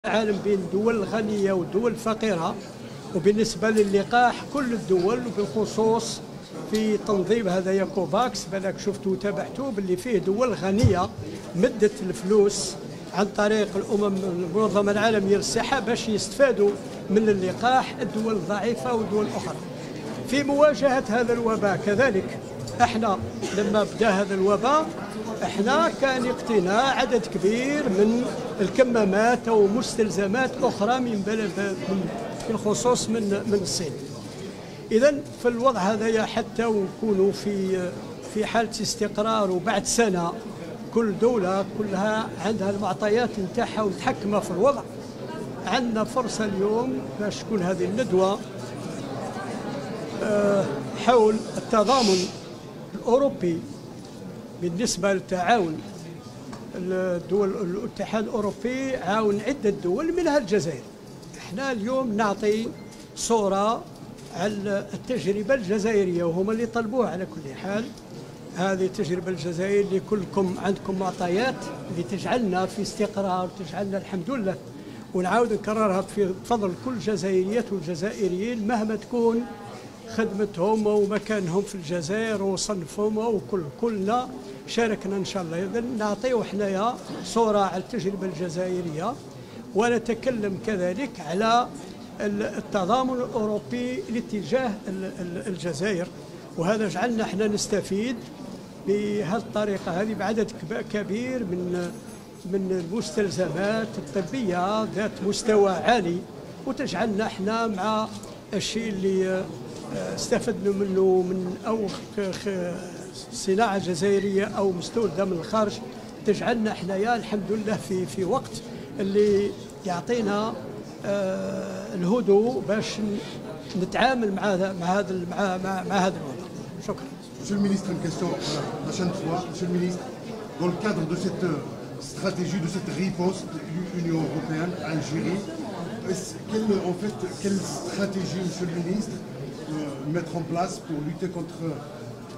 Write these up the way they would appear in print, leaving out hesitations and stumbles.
العالم بين الدول الغنية والدول الفقيرة، وبالنسبة للقاح كل الدول وبالخصوص في تنظيم هذايا كوفاكس بالك شفتوا وتابعتوا باللي فيه دول غنية مدت الفلوس عن طريق المنظمة العالمية للصحة باش يستفادوا من اللقاح الدول الضعيفة والدول الأخرى. في مواجهة هذا الوباء كذلك احنا لما بدا هذا الوباء احنا كان يقتنى عدد كبير من الكمامات او مستلزمات اخرى بالخصوص من الصين. اذا في الوضع هذا حتى ونكونوا في حاله استقرار، وبعد سنه كل دوله كلها عندها المعطيات نتاعها ومتحكمه في الوضع، عندنا فرصه اليوم باش تكون هذه الندوه حول التضامن الأوروبي بالنسبة للتعاون الدول. الاتحاد الأوروبي عاون عدة دول منها الجزائر. احنا اليوم نعطي صورة على التجربة الجزائرية وهم اللي طلبوها. على كل حال هذه التجربة الجزائرية اللي كلكم عندكم معطيات اللي تجعلنا في استقرار، تجعلنا الحمد لله، ونعاود نكررها في فضل كل الجزائريات والجزائريين مهما تكون خدمتهم ومكانهم في الجزائر وصنفهم كلنا شاركنا ان شاء الله. اذا نعطيو حنايا صوره على التجربه الجزائريه، ونتكلم كذلك على التضامن الاوروبي لاتجاه الجزائر، وهذا جعلنا احنا نستفيد بهذه الطريقه هذه بعدد كبير من المستلزمات الطبيه ذات مستوى عالي، وتجعلنا احنا مع الشيء اللي استفدنا منه من أو صناعة جزائرية أو مستوردة من الخارج، تجعلنا حنايا الحمد لله في وقت اللي يعطينا الهدوء باش نتعامل مع هذا الوضع. شكرا. Monsieur le ministre, une question la prochaine fois. Monsieur le ministre, dans le cadre de cette stratégie, de cette riposte de l'Union européenne à Algérie, quelle stratégie, Monsieur le ministre, mettre en place pour lutter contre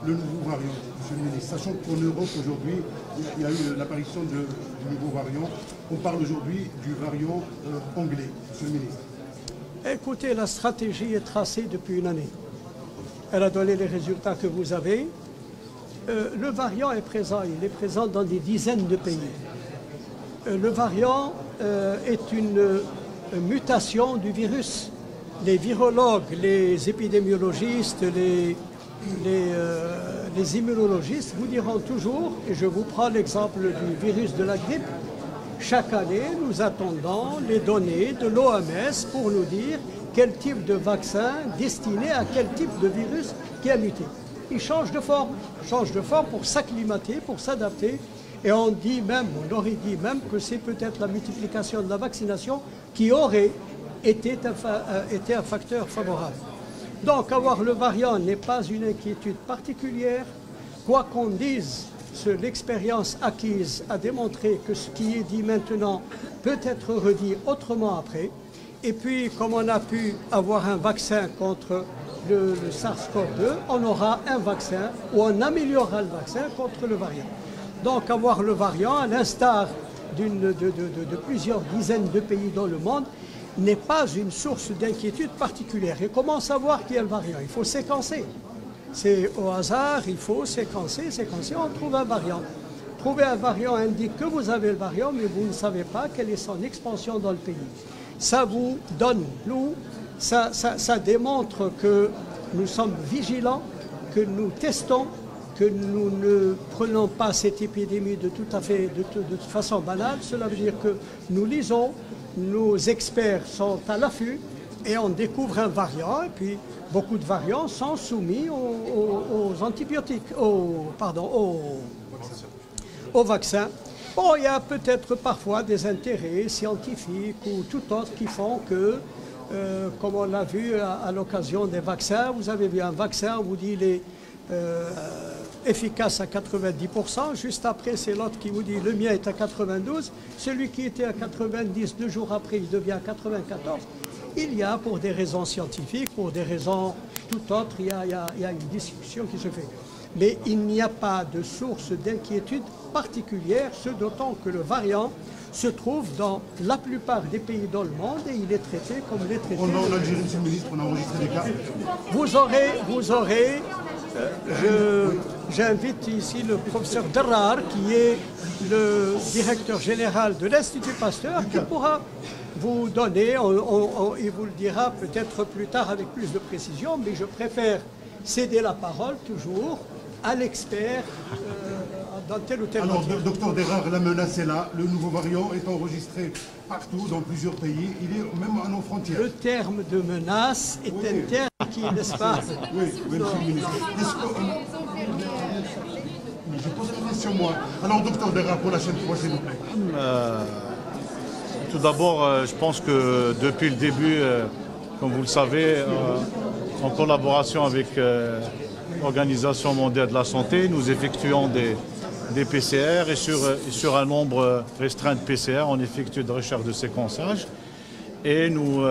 le nouveau variant, Monsieur le ministre, sachant qu'en Europe aujourd'hui, il y a eu l'apparition du nouveau variant. On parle aujourd'hui du variant anglais, Monsieur le ministre. Écoutez, la stratégie est tracée depuis une année. Elle a donné les résultats que vous avez. Le variant est présent, il est présent dans des dizaines de pays. Le variant est une mutation du virus. Les virologues, les épidémiologistes, les immunologistes vous diront toujours, et je vous prends l'exemple du virus de la grippe, chaque année nous attendons les données de l'OMS pour nous dire quel type de vaccin destiné à quel type de virus qui a muté. Il change de forme pour s'acclimater, pour s'adapter, et on aurait dit même que c'est peut-être la multiplication de la vaccination qui aurait était un facteur favorable. Donc avoir le variant n'est pas une inquiétude particulière. Quoi qu'on dise, l'expérience acquise a démontré que ce qui est dit maintenant peut être redit autrement après. Et puis, comme on a pu avoir un vaccin contre le SARS-CoV-2, on aura un vaccin, ou on améliorera le vaccin contre le variant. Donc avoir le variant, à l'instar de plusieurs dizaines de pays dans le monde, n'est pas une source d'inquiétude particulière. Et comment savoir qui est le variant? Il faut séquencer. C'est au hasard, il faut séquencer, on trouve un variant. Trouver un variant indique que vous avez le variant, mais vous ne savez pas quelle est son expansion dans le pays. Ça vous donne, ça démontre que nous sommes vigilants, que nous testons, que nous ne prenons pas cette épidémie de toute façon banale. Cela veut dire que nous lisons, nos experts sont à l'affût et on découvre un variant, et puis beaucoup de variants sont soumis aux antibiotiques, aux vaccins. Bon, il y a peut-être parfois des intérêts scientifiques ou tout autre qui font que, comme on l'a vu à l'occasion des vaccins, vous avez vu un vaccin, on vous dit il est efficace à 90%, juste après c'est l'autre qui vous dit le mien est à 92, celui qui était à 90, 2 jours après il devient à 94. Il y a, pour des raisons scientifiques, pour des raisons tout autres, il y a une discussion qui se fait. mais il n'y a pas de source d'inquiétude particulière, ce d'autant que le variant se trouve dans la plupart des pays dans le monde et il est traité comme les traités. En Algérie, Monsieur le ministre, on a enregistré des cas. Vous aurez j'invite ici le professeur Derrar, qui est le directeur général de l'Institut Pasteur, qui pourra vous donner, il vous le dira peut-être plus tard avec plus de précision, mais je préfère céder la parole toujours à l'expert dans tel ou tel Alors, matière. docteur Derrar, la menace est là. Le nouveau variant est enregistré partout, dans plusieurs pays. Il est même à nos frontières. Le terme de menace est un terme qui, n'est-ce pas? Oui, Monsieur le ministre. Je pose la question, moi. Alors, docteur Derrar, pour la chaîne 3, s'il vous plaît. Tout d'abord, je pense que depuis le début, comme vous le savez, en collaboration avec l'Organisation mondiale de la santé, nous effectuons des PCR et sur un nombre restreint de PCR, on effectue des recherches de séquençage et nous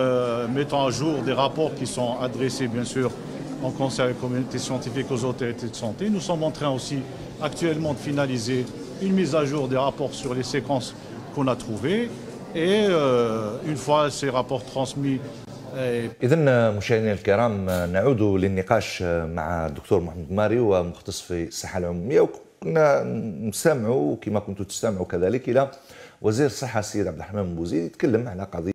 mettons à jour des rapports qui sont adressés bien sûr en conseil à la communauté scientifique, aux autorités de santé. Nous sommes en train aussi actuellement de finaliser une mise à jour des rapports sur les séquences qu'on a trouvées et une fois ces rapports transmis. إذن مشاهدينا الكرام نعود للنقاش مع الدكتور محمد ماري ومختص في الصحة العمومية، وكنا نستمعوا كما كنتم تستمعوا كذلك إلى وزير الصحة السيد عبد الرحمن بن بوزيد يتكلم على قضية